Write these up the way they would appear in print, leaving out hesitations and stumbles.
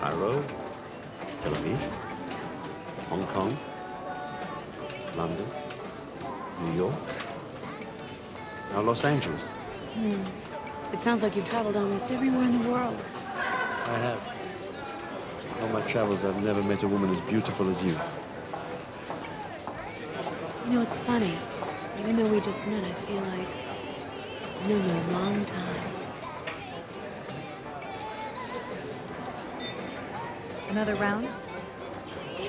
Cairo, Tel Aviv, Hong Kong, London, New York, now Los Angeles. It sounds like you've traveled almost everywhere in the world. I have. In all my travels, I've never met a woman as beautiful as you. You know, it's funny. Even though we just met, I feel like I've known you a long time. Another round?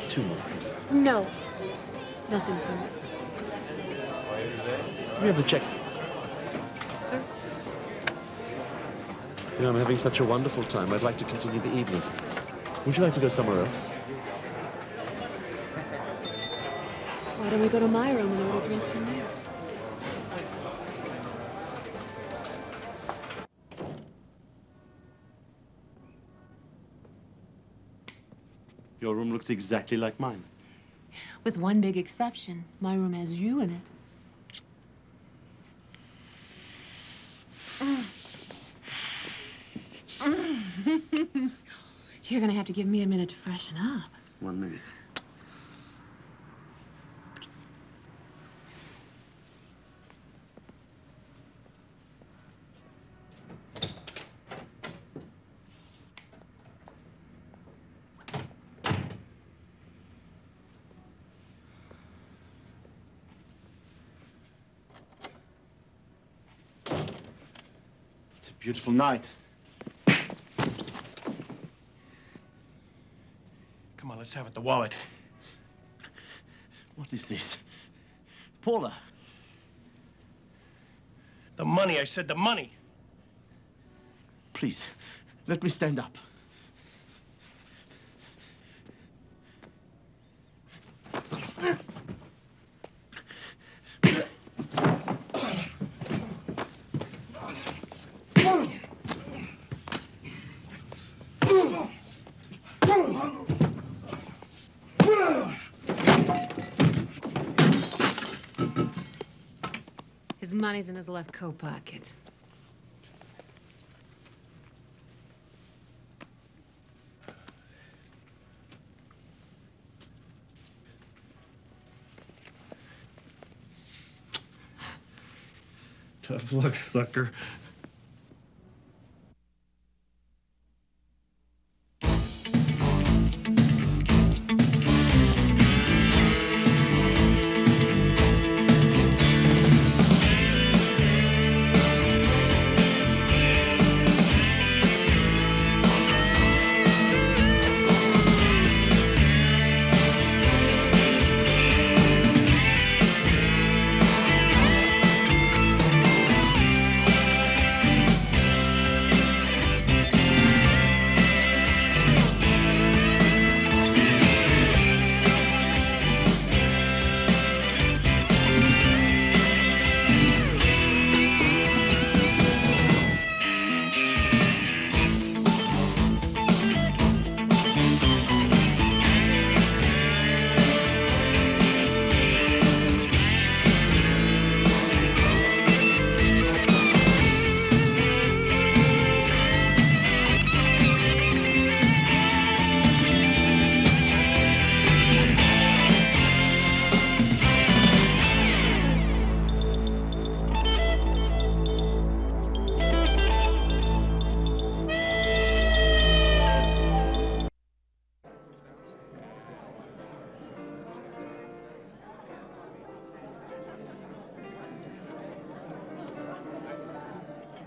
2 more. No. Nothing for me. We have the check. Sir? You know, I'm having such a wonderful time. I'd like to continue the evening. Would you like to go somewhere else? Why don't we go to my room and order drinks from there? Your room looks exactly like mine. With one big exception. My room has you in it. You're gonna have to give me a minute to freshen up. 1 minute. It's a beautiful night. Come on, let's have it. The wallet. What is this? Paula. The money, I said the money. Please, let me stand up. His money's in his left coat pocket. Tough luck, sucker.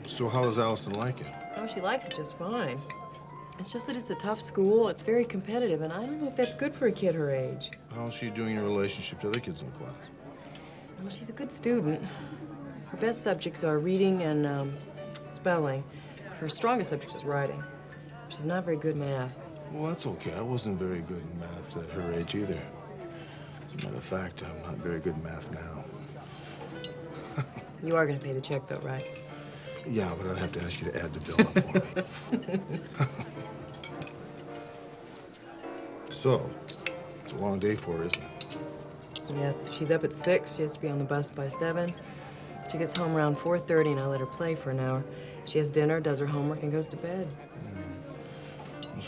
So how does Allison like it? Oh, she likes it just fine. It's just that it's a tough school, it's very competitive, and I don't know if that's good for a kid her age. How's she doing in relationship to other kids in the class? Well, she's a good student. Her best subjects are reading and spelling. Her strongest subject is writing. She's not very good math. Well, that's okay. I wasn't very good in math at her age either. As a matter of fact, I'm not very good in math now. You are going to pay the check, though, right? Yeah, but I'd have to ask you to add the bill up for me. So, it's a long day for her, isn't it? Yes, she's up at 6. She has to be on the bus by 7. She gets home around 4:30, and I let her play for an hour. She has dinner, does her homework, and goes to bed.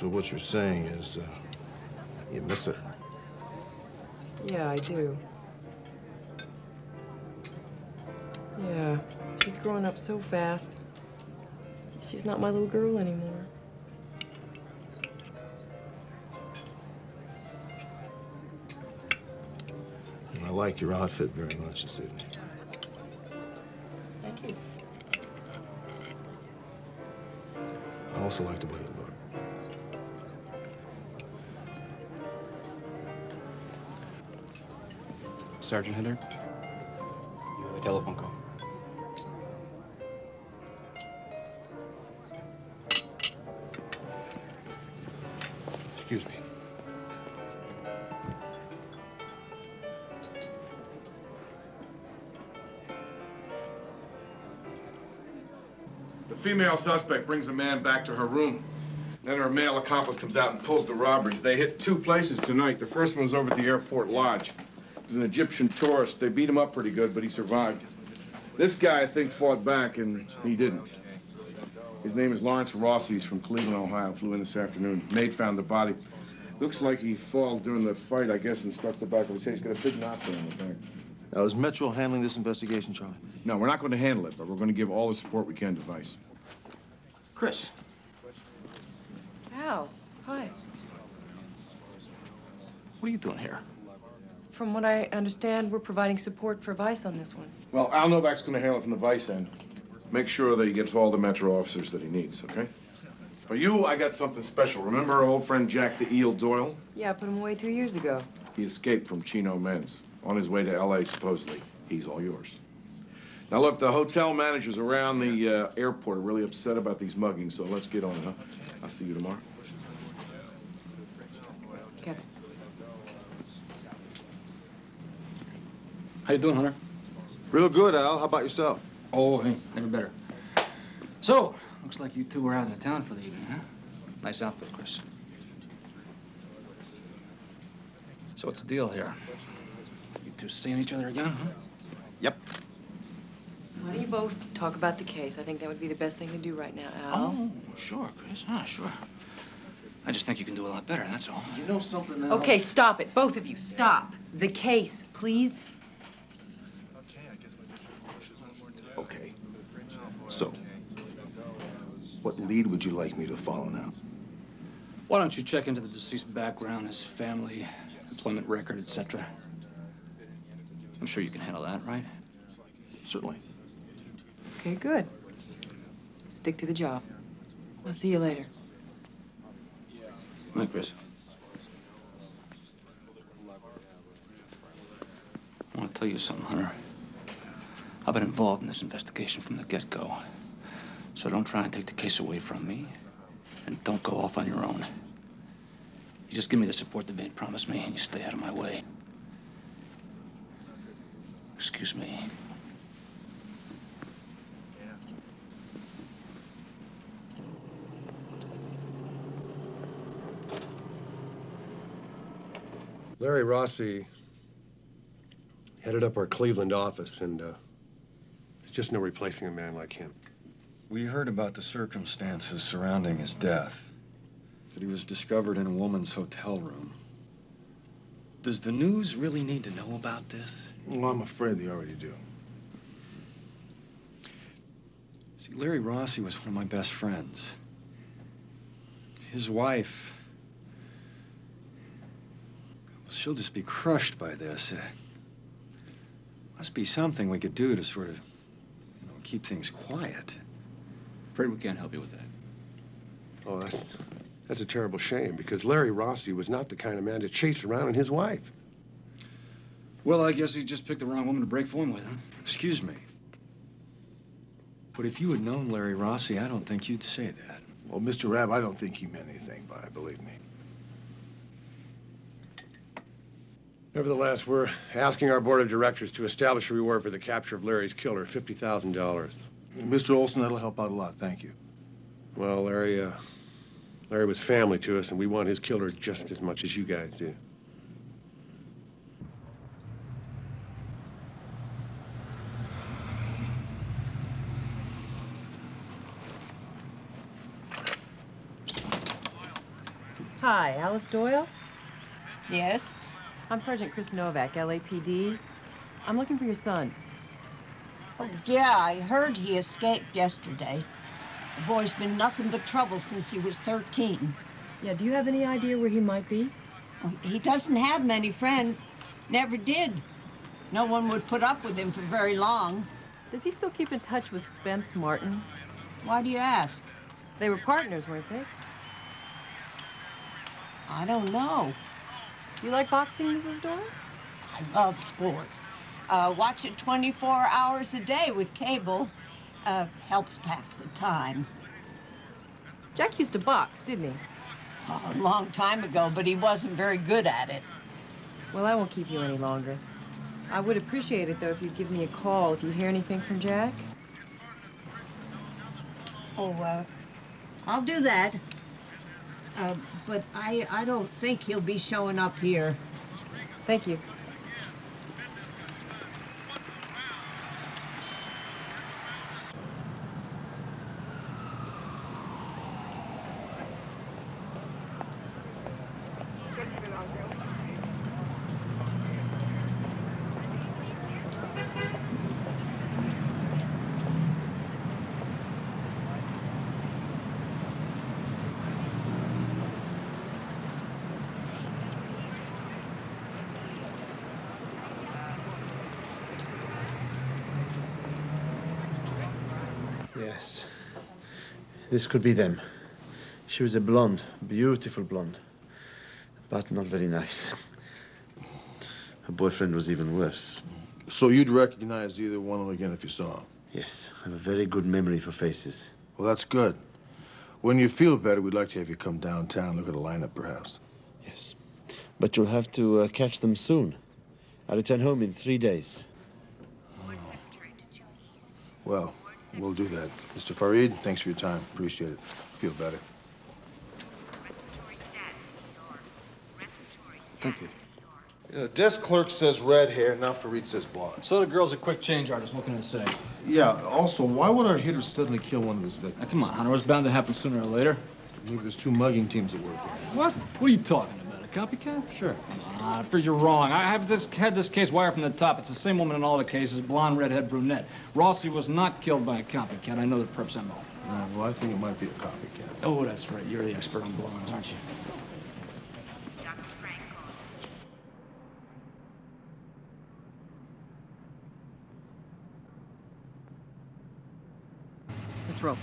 So what you're saying is, you miss her? Yeah, I do. Yeah, she's growing up so fast. She's not my little girl anymore. And I like your outfit very much this evening. Thank you. I also like the way you look. Sergeant Hinder, you have a telephone call. Excuse me. The female suspect brings a man back to her room. Then her male accomplice comes out and pulls the robberies. They hit 2 places tonight. The first one was over at the airport lodge. He's an Egyptian tourist. They beat him up pretty good, but he survived. This guy, I think, fought back, and he didn't. His name is Lawrence Rossi. He's from Cleveland, Ohio. Flew in this afternoon. Maid found the body. Looks like he fell during the fight, I guess, and struck the back of his head. He's got a big knockdown in the back. Now, is Metro handling this investigation, Charlie? No, we're not going to handle it, but we're going to give all the support we can to Vice. Chris. Al, hi. What are you doing here? From what I understand, we're providing support for Vice on this one. Well, Al Novak's going to handle it from the Vice end. Make sure that he gets all the Metro officers that he needs, okay? For you, I got something special. Remember our old friend Jack the Eel Doyle? Yeah, I put him away 2 years ago. He escaped from Chino Men's. On his way to L.A., supposedly. He's all yours. Now, look, the hotel managers around the airport are really upset about these muggings, so let's get on it, huh? I'll see you tomorrow. Kevin. How you doing, Hunter? Real good, Al. How about yourself? Oh, hey, never better. So, looks like you two were out in the town for the evening, huh? Nice outfit, Chris. So what's the deal here? You two seeing each other again, huh? Yep. Why don't you both talk about the case? I think that would be the best thing to do right now, Al. Oh, sure, Chris. Ah, sure. I just think you can do a lot better, that's all. You know something, Al? Okay, stop it. Both of you, stop. The case, please. Okay. So, what lead would you like me to follow now? Why don't you check into the deceased's background, his family, employment record, etc. I'm sure you can handle that, right? Certainly. Okay, good. Stick to the job. I'll see you later. Hi, Chris. I want to tell you something, Hunter. I've been involved in this investigation from the get-go. So don't try and take the case away from me, and don't go off on your own. You just give me the support that Vane promised me, and you stay out of my way. Excuse me. Larry Rossi headed up our Cleveland office, and there's just no replacing a man like him. We heard about the circumstances surrounding his death. That he was discovered in a woman's hotel room. Does the news really need to know about this? Well, I'm afraid they already do. See, Larry Rossi was one of my best friends. His wife, well, she'll just be crushed by this. Must be something we could do to sort of, keep things quiet. Afraid we can't help you with that. Oh, that's a terrible shame, because Larry Rossi was not the kind of man to chase around in his wife. Well, I guess he just picked the wrong woman to break form with, huh? Excuse me. But if you had known Larry Rossi, I don't think you'd say that. Well, Mr. Rabb, I don't think he meant anything by it, believe me. Nevertheless, we're asking our board of directors to establish a reward for the capture of Larry's killer, $50,000. Mr. Olson, that'll help out a lot, thank you. Well, Larry was family to us, and we want his killer just as much as you guys do. Hi, Alice Doyle? Yes? I'm Sergeant Chris Novak, LAPD. I'm looking for your son. Oh, yeah, I heard he escaped yesterday. The boy's been nothing but trouble since he was 13. Yeah, do you have any idea where he might be? Well, he doesn't have many friends. Never did. No one would put up with him for very long. Does he still keep in touch with Spence Martin? Why do you ask? They were partners, weren't they? I don't know. You like boxing, Mrs. Doyle? I love sports. Watch it 24 hours a day with cable. Helps pass the time. Jack used to box, didn't he? A long time ago, but he wasn't very good at it. Well, I won't keep you any longer. I would appreciate it, though, if you'd give me a call if you hear anything from Jack. Oh, I'll do that. But I don't think he'll be showing up here. Thank you. Yes. This could be them. She was a blonde, beautiful blonde, but not very nice. Her boyfriend was even worse. So you'd recognize either one of them again if you saw him? Yes, I have a very good memory for faces. Well, that's good. When you feel better, we'd like to have you come downtown, look at a lineup, perhaps. Yes. But you'll have to catch them soon. I return home in 3 days. Well, we'll do that. Mr. Farid, thanks for your time. Appreciate it. Feel better. Thank you. Yeah, the desk clerk says red hair, now Farid says blonde. So the girl's a quick change artist. What can I say? Yeah, also, why would our hitter suddenly kill one of his victims? Now, come on, Hunter. It was bound to happen sooner or later. Maybe there's 2 mugging teams at work here. What? What are you talking about? A copycat? Sure. I fear you're wrong. I have had this case wired from the top. It's the same woman in all the cases, blonde, redhead, brunette. Rossi was not killed by a copycat. I know the perp's MO. Well, I think it might be a copycat. Oh, that's right. You're the expert on blondes, aren't you? Let's roll.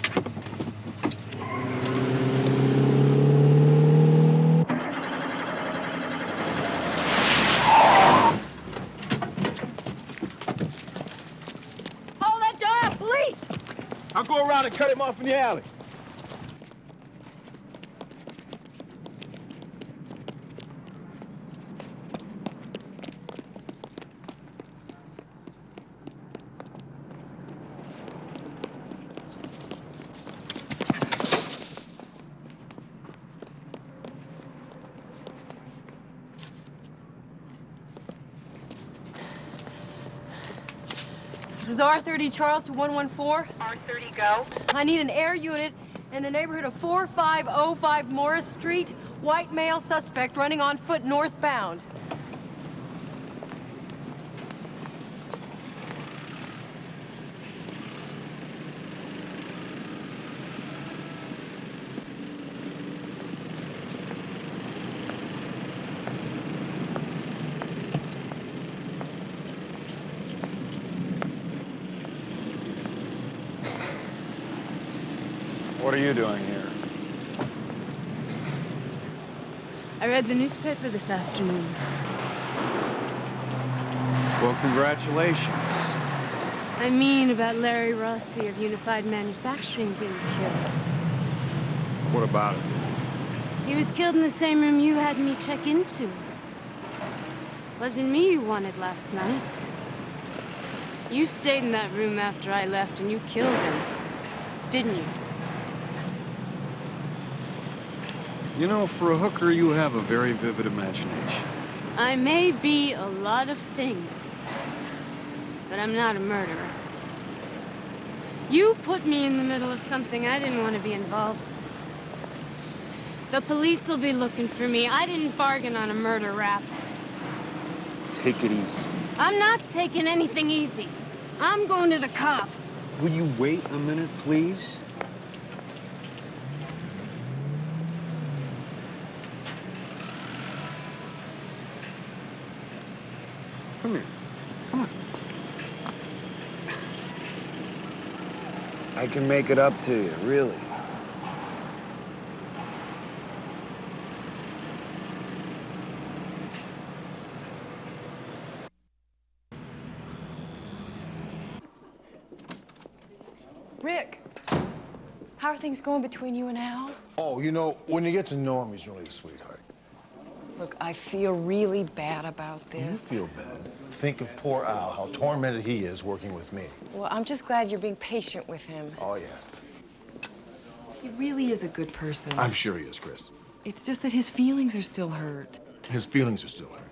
Hold that door, police! I'll go around and cut him off in the alley. This is R30 Charles to 114. R30 go. I need an air unit in the neighborhood of 4505 Morris Street. White male suspect running on foot northbound. What are you doing here? I read the newspaper this afternoon. Well, congratulations. I mean about Larry Rossi of Unified Manufacturing being killed. What about it? He was killed in the same room you had me check into. Wasn't me you wanted last night. You stayed in that room after I left and you killed him, didn't you? You know, for a hooker, you have a very vivid imagination. I may be a lot of things, but I'm not a murderer. You put me in the middle of something I didn't want to be involved in. The police will be looking for me. I didn't bargain on a murder rap. Take it easy. I'm not taking anything easy. I'm going to the cops. Will you wait a minute, please? Come here. Come on. I can make it up to you, really. Rick, how are things going between you and Al? Oh, you know, when you get to know him, he's really a sweetheart. Look, I feel really bad about You this. feel bad. Think of poor Al, how tormented he is working with me. Well, I'm just glad you're being patient with him. Oh, yes. He really is a good person. I'm sure he is, Chris. It's just that his feelings are still hurt. His feelings are still hurt.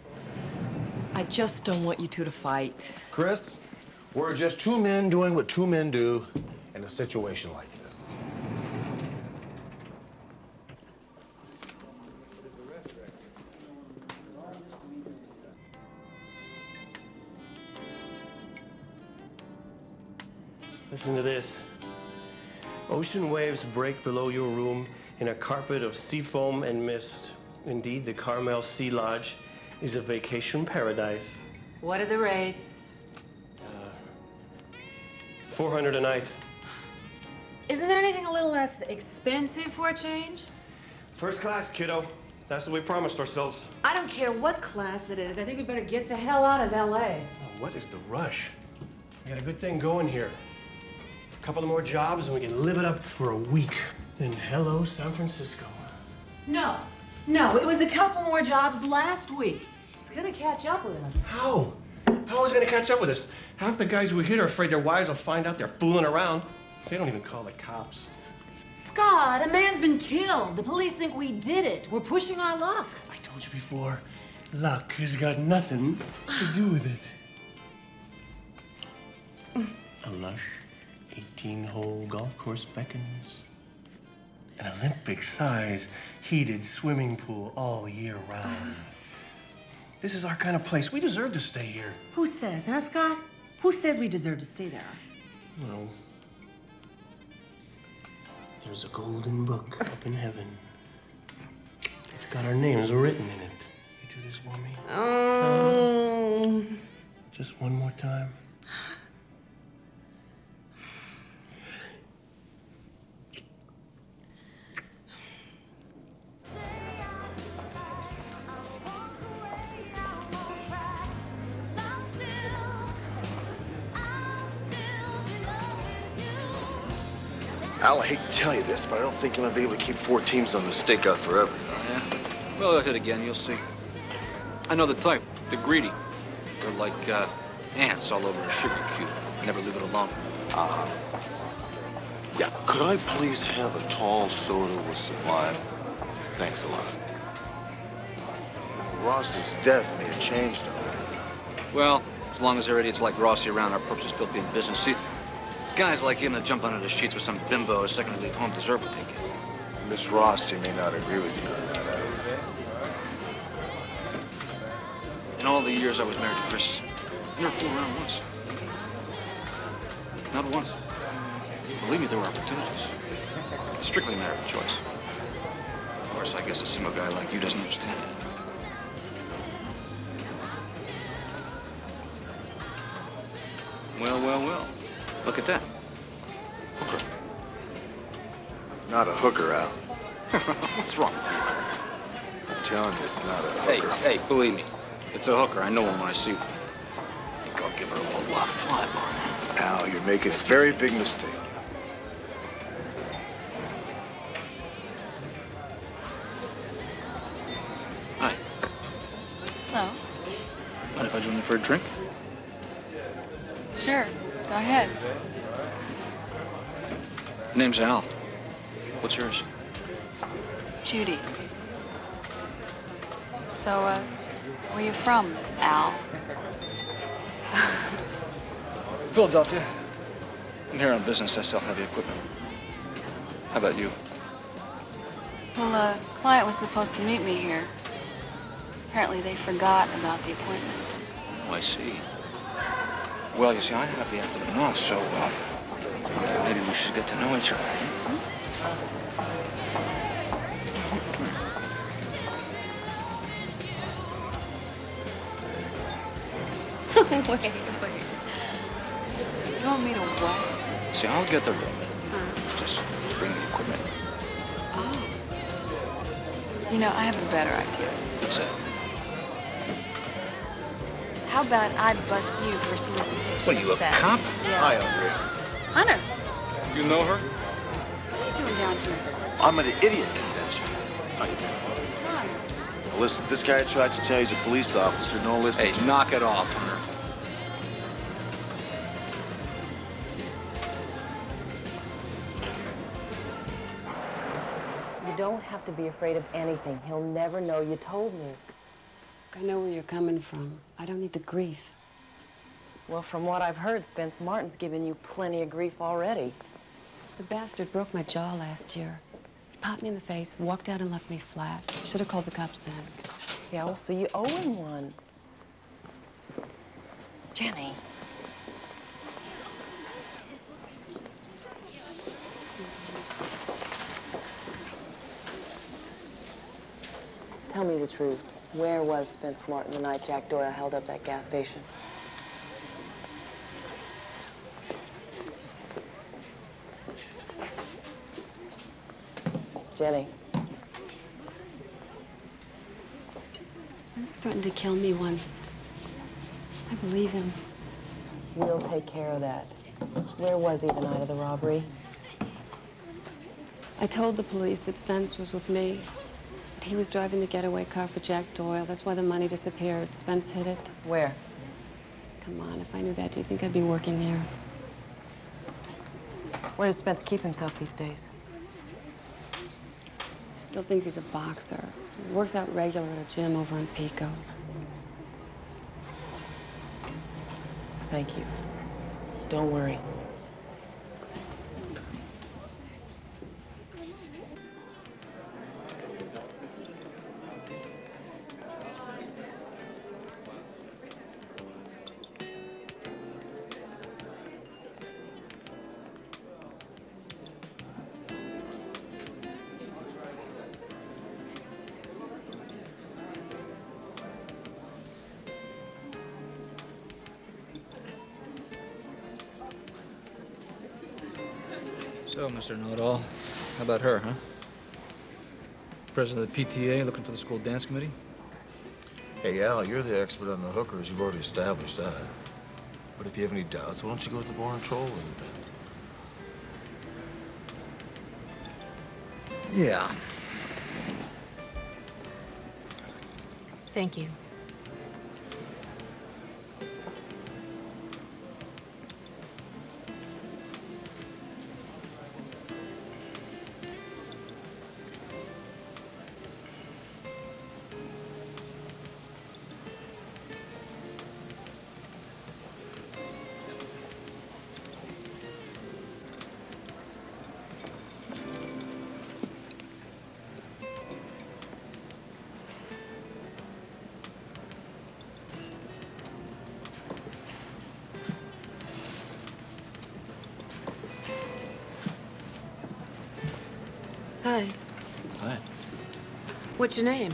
I just don't want you two to fight. Chris, we're just two men doing what two men do in a situation like this. Listen to this. Ocean waves break below your room in a carpet of sea foam and mist. Indeed, the Carmel Sea Lodge is a vacation paradise. What are the rates? $400 a night. Isn't there anything a little less expensive for a change? First class, kiddo. That's what we promised ourselves. I don't care what class it is. I think we better get the hell out of L.A. Oh, what is the rush? We got a good thing going here. A couple of more jobs and we can live it up for a week. Then hello, San Francisco. No, it was a couple more jobs last week. It's gonna catch up with us. How? How is it gonna catch up with us? Half the guys we hit are afraid their wives will find out they're fooling around. They don't even call the cops. Scott, a man's been killed. The police think we did it. We're pushing our luck. I told you before, luck has got nothing to do with it. A lush 18-hole golf course beckons. An Olympic-size heated swimming pool all year round. This is our kind of place. We deserve to stay here. Who says, huh, Scott? Who says we deserve to stay there? Well, there's a golden book up in heaven. It's got our names written in it. You do this for me? Oh. Just one more time. Al, I hate to tell you this, but I don't think you're gonna be able to keep 4 teams on the stakeout forever. Yeah? Well, they'll hit again, you'll see. I know the type. They're greedy. They're like ants all over a sugar cube. Never leave it alone. Yeah, could I please have a tall soda with some lime? Thanks a lot. Ross's death may have changed already. Well, as long as there are idiots like Rossi around, our purpose will still be in business. See, it's guys like him that jump under the sheets with some bimbo a second to leave home deserve what they get. Miss Rossi may not agree with you on that, Al. In all the years I was married to Chris, I never fooled around once. Not once. Believe me, there were opportunities. It's strictly a matter of choice. Of course, I guess a single guy like you doesn't understand it. Well. Look at that. Hooker. Not a hooker, Al. What's wrong with you? I'm telling you, it's not a hooker. Hey, believe me. It's a hooker. I know him when I see one. I think I'll give her a little fly bar. Al, you're making a very big mistake. Hi. Hello. Mind if I join you for a drink? Sure. Go ahead. Name's Al. What's yours? Judy. So, where you from, Al? Philadelphia. I'm here on business. I sell heavy equipment. How about you? Well, a client was supposed to meet me here. Apparently they forgot about the appointment. Oh, I see. Well, you see, I have the afternoon off, so maybe we should get to know each other. Wait. You want me to what? See, I'll get the room. Just bring the equipment. Oh. You know, I have a better idea. What's that? How about I bust you for solicitation What, of you a sex? cop? Yeah. Hi, Andrea. Hunter, You know her? what are you doing down here? I'm at an idiot convention. How you doing? Hi. Well, listen, if this guy tries to tell you he's a police officer, don't listen Hey, to him. knock it off, Hunter. You don't have to be afraid of anything. He'll never know you told me. I know where you're coming from. I don't need the grief. Well, from what I've heard, Spence Martin's given you plenty of grief already. The bastard broke my jaw last year. He popped me in the face, walked out and left me flat. Should have called the cops then. Yeah, well, so you owe him one. Jenny. Tell me the truth. Where was Spence Martin the night Jack Doyle held up that gas station? Jenny. Spence threatened to kill me once. I believe him. We'll take care of that. Where was he the night of the robbery? I told the police that Spence was with me. But he was driving the getaway car for Jack Doyle. That's why the money disappeared. Spence hid it. Where? Come on, if I knew that, do you think I'd be working there? Where does Spence keep himself these days? Still thinks he's a boxer. He works out regular at a gym over in Pico. Thank you. Don't worry. So, Mr. Know-it-all, how about her, huh? President of the PTA, looking for the school dance committee? Hey, Al, you're the expert on the hookers. You've already established that. But if you have any doubts, why don't you go to the bar and troll a little bit? Yeah. Thank you. Hi. Hi. What's your name?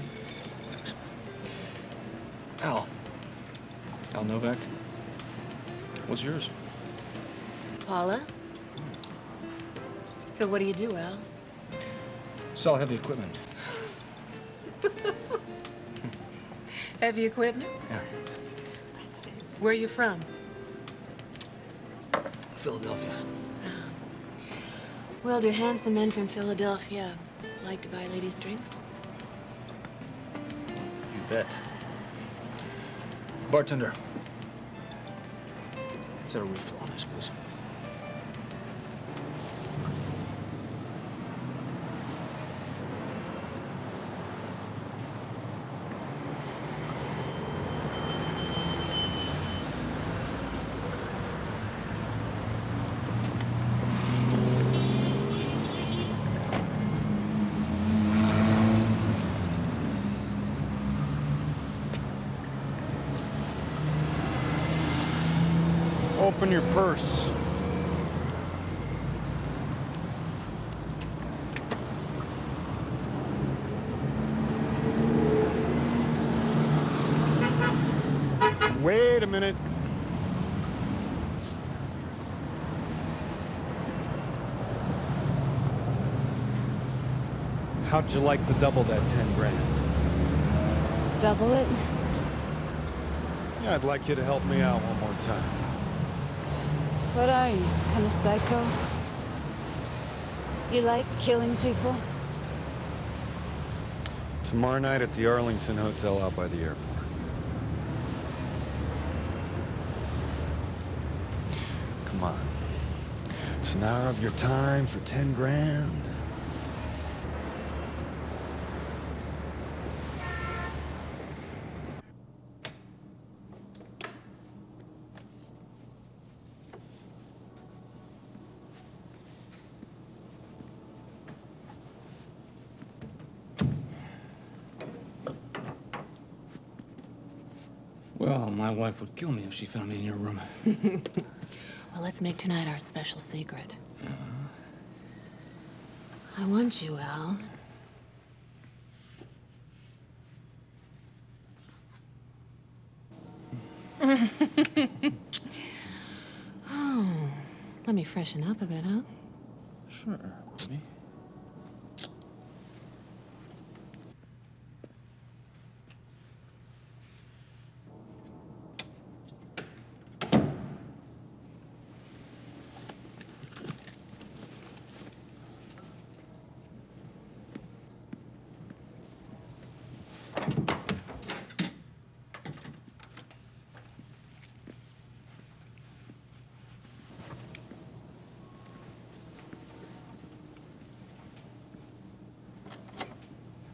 Al. Al Novak. What's yours? Paula. So what do you do, Al? Sell heavy equipment. Heavy equipment? Yeah. I see. Where are you from? Philadelphia. Well, do handsome men from Philadelphia like to buy ladies' drinks? You bet. Bartender. Let's have a refill on this, please. Open your purse. Wait a minute. How'd you like to double that 10 grand? Double it? Yeah, I'd like you to help me out one more time. What are you, some kind of psycho? You like killing people? Tomorrow night at the Arlington Hotel out by the airport. Come on. It's an hour of your time for 10 grand. Well, my wife would kill me if she found me in your room. Well, let's make tonight our special secret. I want you, Al. Oh, let me freshen up a bit, huh? Sure, baby.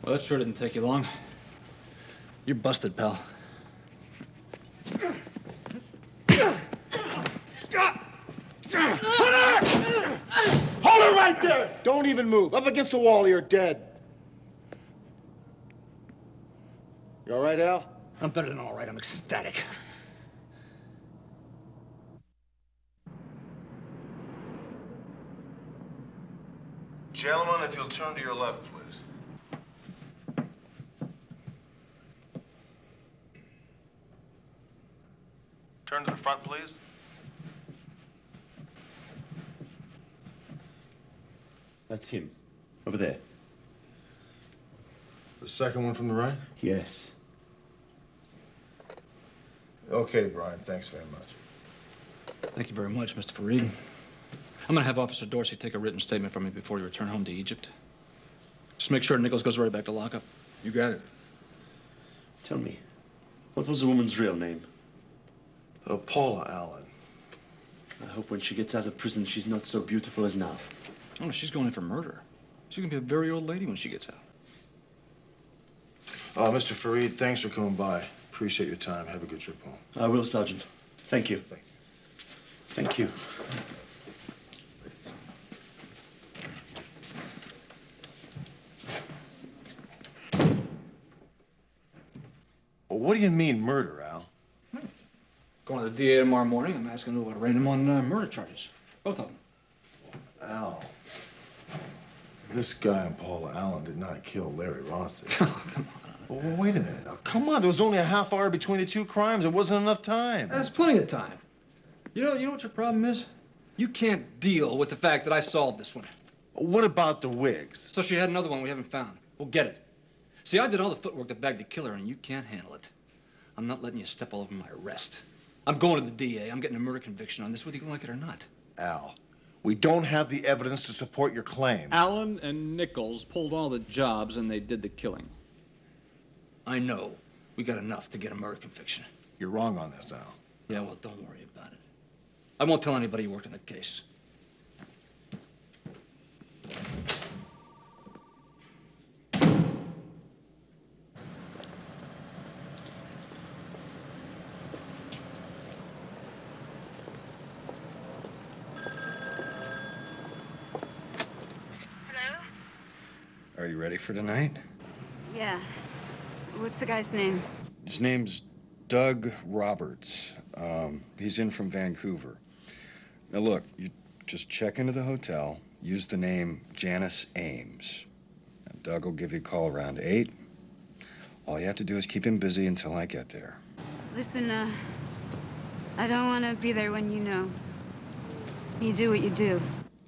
Well, that sure didn't take you long. You're busted, pal. Hold her right there! Don't even move. Up against the wall, you're dead. You all right, Al? I'm better than all right. I'm ecstatic. Gentlemen, if you'll turn to your left, please. Turn to the front, please. That's him. Over there. The second one from the right? Yes. Okay, Brian, thanks very much. Thank you very much, Mr. Fareed. I'm gonna have Officer Dorsey take a written statement from me before you return home to Egypt. Just make sure Nichols goes right back to lockup. You got it. Tell me, what was the woman's real name? Paula Allen. I hope when she gets out of prison, she's not so beautiful as now. Oh, no, she's going in for murder. She's gonna be a very old lady when she gets out. Mr. Fareed, thanks for coming by. Appreciate your time. Have a good trip home. I will, Sergeant. Thank you. Thank you. Thank you. Well, what do you mean murder, Al? Going to the DA tomorrow morning. I'm asking him to arraign him on murder charges. Both of them. Al, this guy and Paula Allen did not kill Larry Rossi. Oh, come on. Well, wait a minute. Now, come on. There was only a half hour between the two crimes. There wasn't enough time. That's plenty of time. You know what your problem is? You can't deal with the fact that I solved this one. What about the wigs? So she had another one we haven't found. We'll get it. See, I did all the footwork that bagged the killer, and you can't handle it. I'm not letting you step all over my arrest. I'm going to the DA. I'm getting a murder conviction on this, whether you like it or not. Al, we don't have the evidence to support your claim. Allen and Nichols pulled all the jobs, and they did the killing. I know. We got enough to get a murder conviction. You're wrong on this, Al. Yeah, well, don't worry about it. I won't tell anybody you worked on the case. Are you ready for tonight? Yeah. What's the guy's name? His name's Doug Roberts. He's in from Vancouver. Now, look, you just check into the hotel, use the name Janice Ames. And Doug will give you a call around 8. All you have to do is keep him busy until I get there. Listen, I don't want to be there when you know. You do what you do.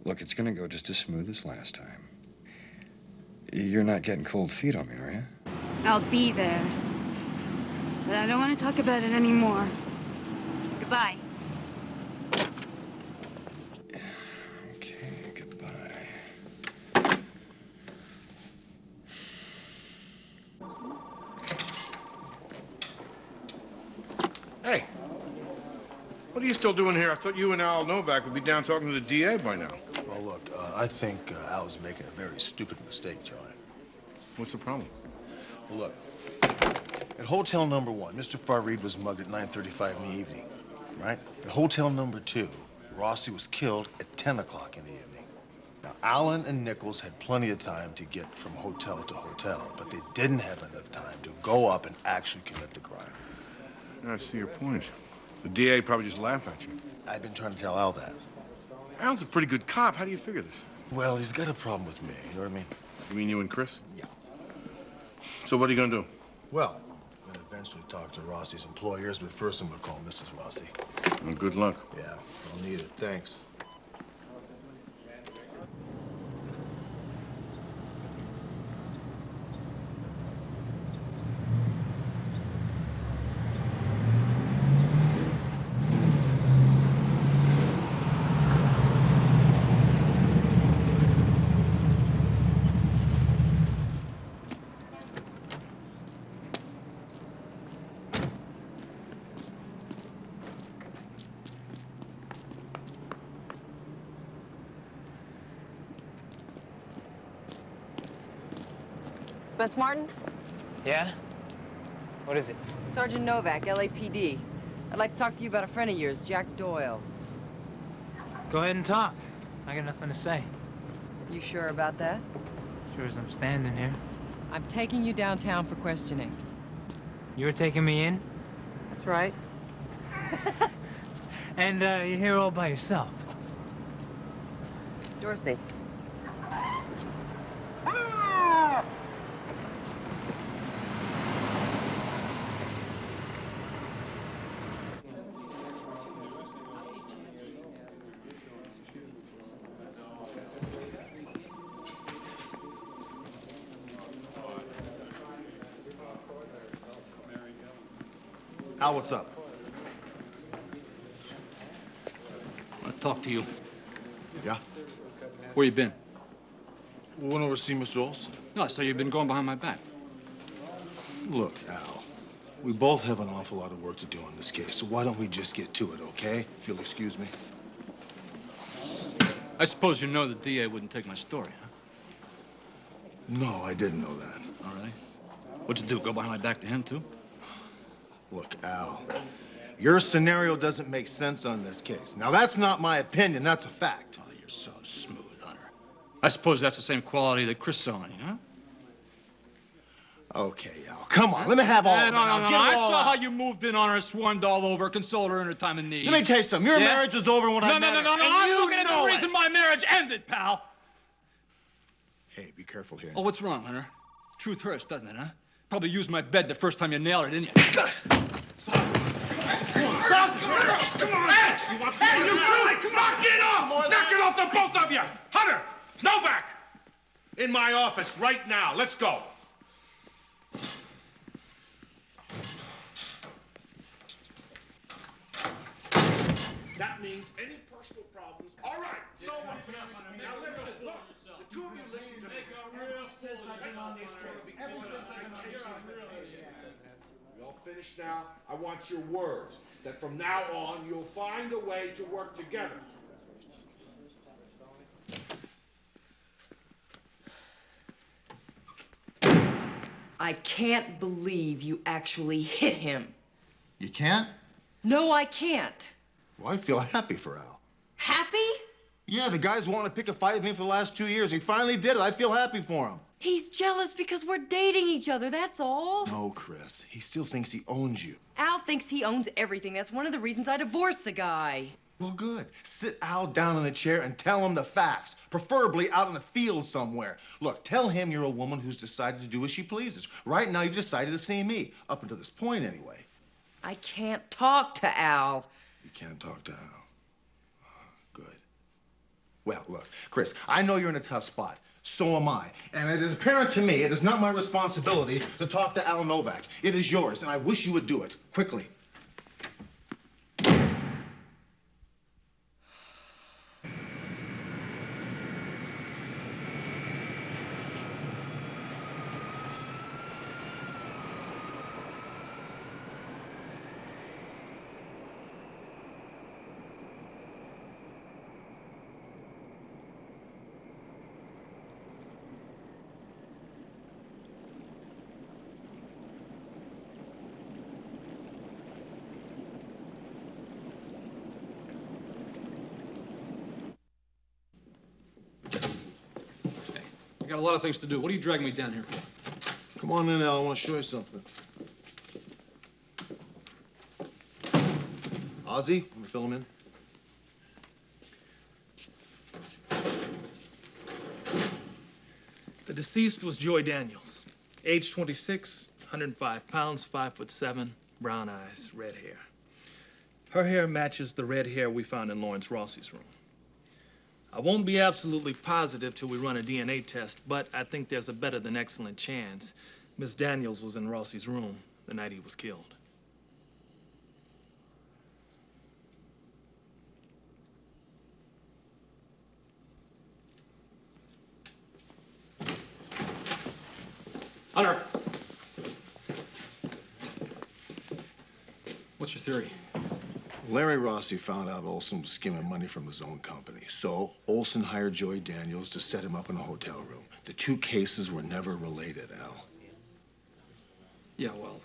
Look, it's gonna go just as smooth as last time. You're not getting cold feet on me, are you? I'll be there. But I don't want to talk about it anymore. Goodbye. Okay, goodbye. Hey, what are you still doing here? I thought you and Al Novak would be down talking to the DA by now. Well, look, I think Al's making a very stupid mistake, John. What's the problem? Well, look, at Hotel Number 1, Mr. Farid was mugged at 9:35 in the evening, right? At Hotel Number 2, Rossi was killed at 10 o'clock in the evening. Now, Allen and Nichols had plenty of time to get from hotel to hotel, but they didn't have enough time to go up and actually commit the crime. I see your point. The DA probably just laughed at you. I've been trying to tell Al that. Al's a pretty good cop. How do you figure this? Well, he's got a problem with me, you know what I mean? You mean you and Chris? Yeah. So what are you gonna do? Well, I'm gonna eventually talk to Rossi's employers, but first I'm gonna call Mrs. Rossi. Well, good luck. Yeah, I'll need it. Thanks. Spence Martin? Yeah? What is it? Sergeant Novak, LAPD. I'd like to talk to you about a friend of yours, Jack Doyle. Go ahead and talk. I got nothing to say. You sure about that? Sure as I'm standing here. I'm taking you downtown for questioning. You're taking me in? That's right. And you're here all by yourself. Dorsey. Al, what's up? I want to talk to you. Yeah? Where you been? We went over to see Mr. Olson. No, I saw you've been going behind my back. Look, Al, we both have an awful lot of work to do on this case, so why don't we just get to it, okay? If you'll excuse me. I suppose you know the DA wouldn't take my story, huh? No, I didn't know that. All right. What'd you do, go behind my back to him, too? Look, Al, your scenario doesn't make sense on this case. Now, that's not my opinion, that's a fact. Oh, you're so smooth, Hunter. I suppose that's the same quality that Chris saw in you, huh? Okay, Al, come on, let me have all of it. No, I'll give it I all saw out. how you moved in on her, swarmed all over, consoled her in her time of need. Let me tell you something, your marriage was over when I met her. No, and I'm you looking at know the it. reason my marriage ended, pal. Hey, be careful here. Oh, what's wrong, Hunter? Truth hurts, doesn't it, huh? Probably used my bed the first time you nailed her, didn't you? Stop! Come on! Hey! You two! Knock it off! Knock it off, the both of you! Hunter! Novak! In my office right now. Let's go. That means any personal problems. All right. So now listen. Look, the two of you listen to me. We all finished now. I want your words that from now on you'll find a way to work together. I can't believe you actually hit him. You can't? No, I can't. Well, I feel happy for Al. Happy? Yeah, the guy's wanted to pick a fight with me for the last 2 years. He finally did it. I feel happy for him. He's jealous because we're dating each other, that's all. No, Chris. He still thinks he owns you. Al thinks he owns everything. That's one of the reasons I divorced the guy. Well, good. Sit Al down in the chair and tell him the facts, preferably out in the field somewhere. Look, tell him you're a woman who's decided to do as she pleases. Right now, you've decided to see me, up until this point, anyway. I can't talk to Al. You can't talk to Al. Good. Well, look, Chris, I know you're in a tough spot. So am I. And it is apparent to me it is not my responsibility to talk to Al Novak. It is yours, and I wish you would do it, quickly. I got a lot of things to do. What are you dragging me down here for? Come on in, Al. I want to show you something. Ozzy, let me fill him in. The deceased was Joy Daniels, age 26, 105 pounds, 5'7", brown eyes, red hair. Her hair matches the red hair we found in Lawrence Rossi's room. I won't be absolutely positive till we run a DNA test, but I think there's a better than excellent chance Miss Daniels was in Rossi's room the night he was killed. Hunter! What's your theory? Larry Rossi found out Olson was skimming money from his own company. So Olson hired Joy Daniels to set him up in a hotel room. The two cases were never related, Al. Yeah, well,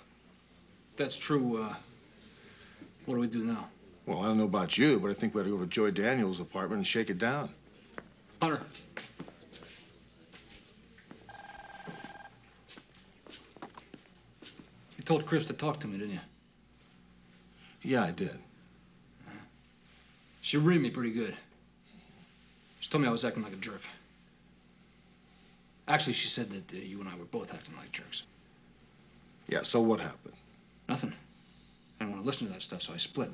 if that's true, what do we do now? Well, I don't know about you, but I think we ought to go to Joy Daniels' apartment and shake it down. Hunter. You told Chris to talk to me, didn't you? Yeah, I did. She reamed me pretty good. She told me I was acting like a jerk. Actually, she said that you and I were both acting like jerks. Yeah, so what happened? Nothing. I didn't want to listen to that stuff, so I split.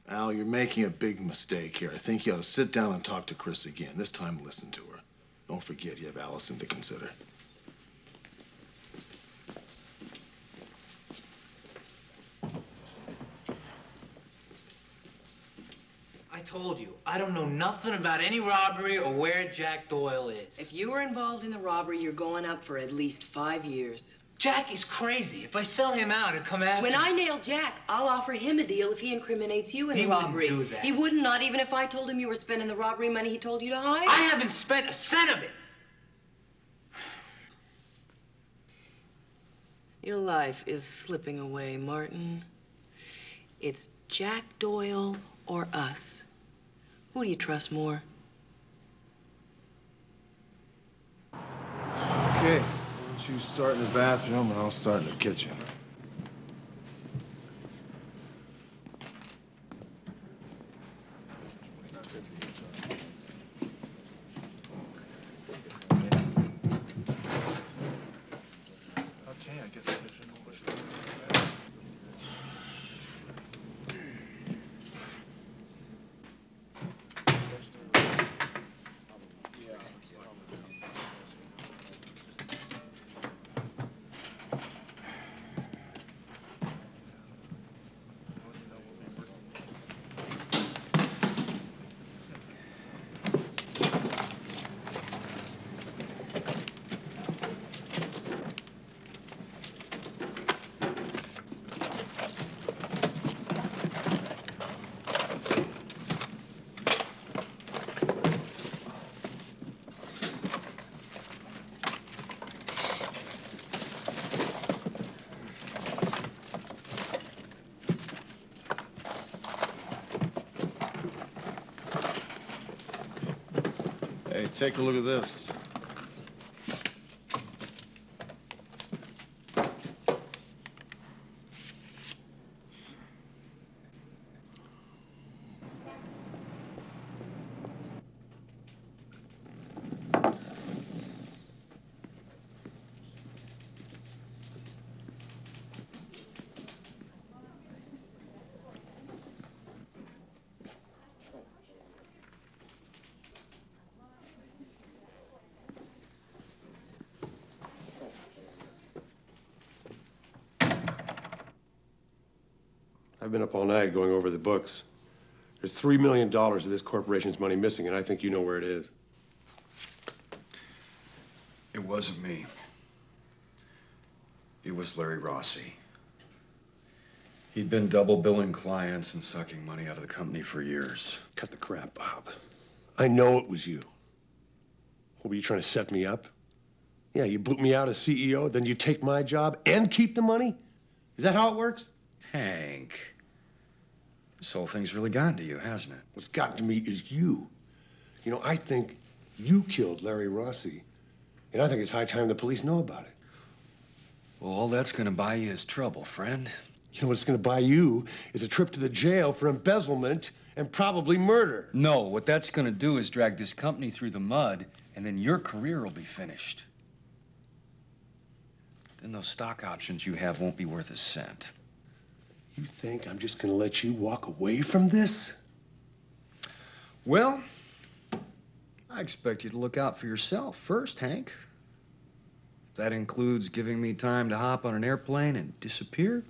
Al, you're making a big mistake here. I think you ought to sit down and talk to Chris again. This time, listen to her. Don't forget, you have Allison to consider. I told you, I don't know nothing about any robbery or where Jack Doyle is. If you were involved in the robbery, you're going up for at least 5 years. Jack is crazy. If I sell him out, it'll come after When me. I nail Jack, I'll offer him a deal if he incriminates you in the robbery. He wouldn't do that. He wouldn't, not even if I told him you were spending the robbery money he told you to hide. I haven't spent a cent of it. Your life is slipping away, Martin. It's Jack Doyle or us. Who do you trust more? Okay, why don't you start in the bathroom and I'll start in the kitchen. Okay, I guess I should know what you're doing. Hey, take a look at this. I've been up all night going over the books. There's $3 million of this corporation's money missing, and I think you know where it is. It wasn't me. It was Larry Rossi. He'd been double billing clients and sucking money out of the company for years. Cut the crap, Bob. I know it was you. What, were you trying to set me up? Yeah, you boot me out as CEO, then you take my job and keep the money? Is that how it works? Hank. This whole thing's really gotten to you, hasn't it? What's gotten to me is you. You know, I think you killed Larry Rossi, and I think it's high time the police know about it. Well, all that's gonna buy you is trouble, friend. You know what it's gonna buy you is a trip to the jail for embezzlement and probably murder. No, what that's gonna do is drag this company through the mud, and then your career will be finished. Then those stock options you have won't be worth a cent. You think I'm just gonna let you walk away from this? Well, I expect you to look out for yourself first, Hank. If that includes giving me time to hop on an airplane and disappear,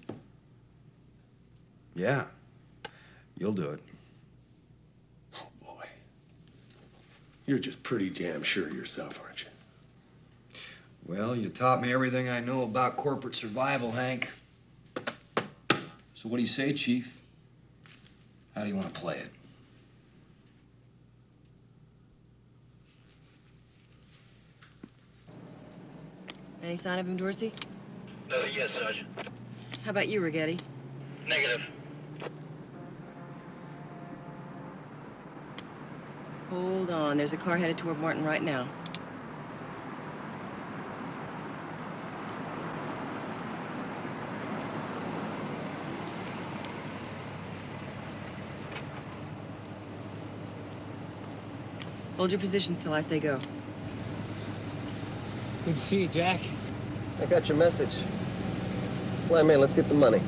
yeah, you'll do it. Oh, boy. You're just pretty damn sure of yourself, aren't you? Well, you taught me everything I know about corporate survival, Hank. So what do you say, Chief? How do you want to play it? Any sign of him, Dorsey? Yes, Sergeant. How about you, Rigetti? Negative. Hold on. There's a car headed toward Martin right now. Hold your positions till I say go. Good to see you, Jack. I got your message. Fly, man, let's get the money.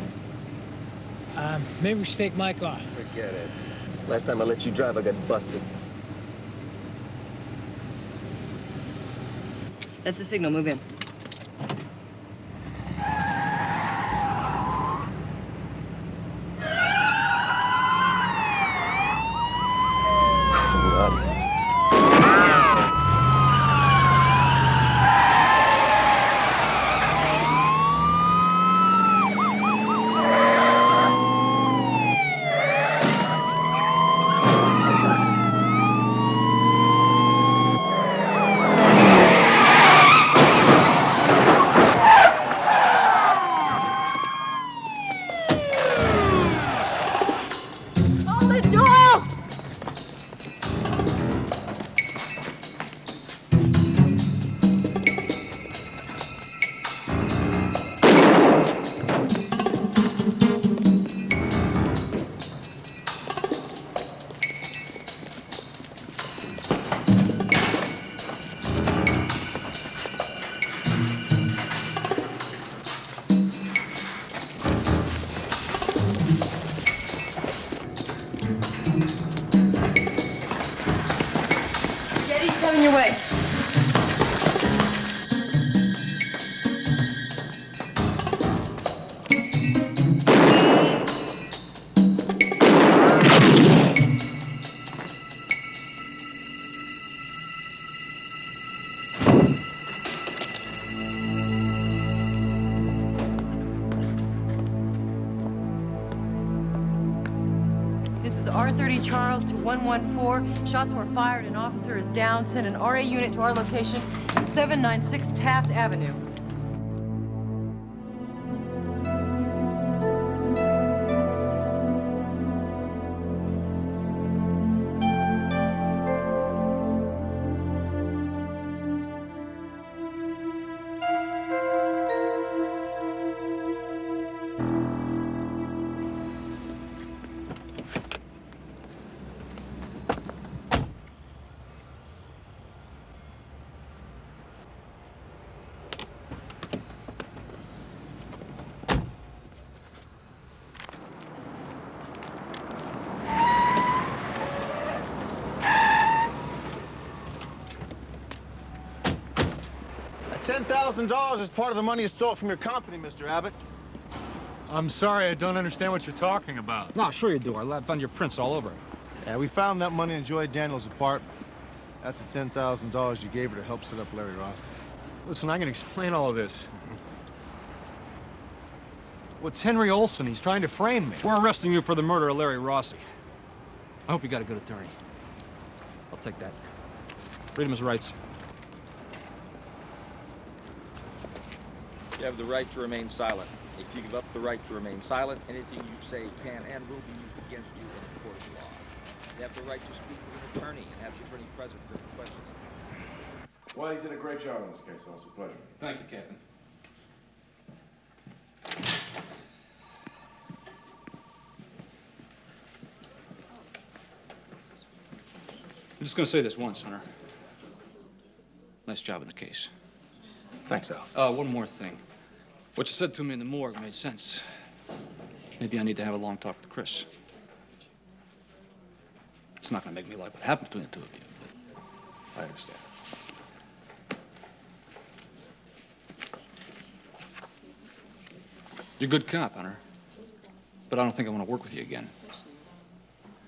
Maybe we should take Mike off. Forget it. Last time I let you drive, I got busted. That's the signal. Move in. Coming your way. This is R30 Charles to 114. Shots were fired. An officer is down. Send an RA unit to our location, 796 Taft Avenue. $10,000 is part of the money you stole from your company, Mr. Abbott. I'm sorry, I don't understand what you're talking about. No, sure you do. Our lab found your prints all over it. Yeah, we found that money in Joy Daniels' apartment. That's the $10,000 you gave her to help set up Larry Rossi. Listen, I can explain all of this. What's Henry Olson? He's trying to frame me. We're arresting you for the murder of Larry Rossi. I hope you got a good attorney. I'll take that. Read him his rights. You have the right to remain silent. If you give up the right to remain silent, anything you say can and will be used against you in a court of law. You have the right to speak with an attorney and have the attorney present during questioning. Well, you did a great job on this case, Officer. Pleasure. Thank you, Captain. I'm just gonna say this once, Hunter. Nice job in the case. Thanks, Al. One more thing. What you said to me in the morgue made sense. Maybe I need to have a long talk with Chris. It's not gonna make me like what happened between the two of you, but I understand. You're a good cop, Hunter. But I don't think I want to work with you again.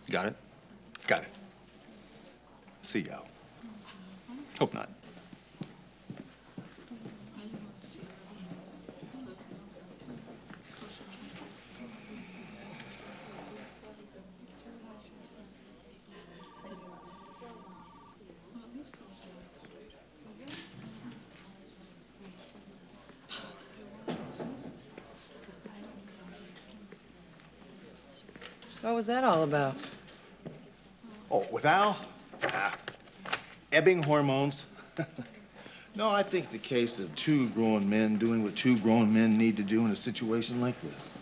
You got it? Got it. See you, Al. Hope not. What was that all about? Oh, with Al? Ebbing hormones. No, I think it's a case of two grown men doing what two grown men need to do in a situation like this.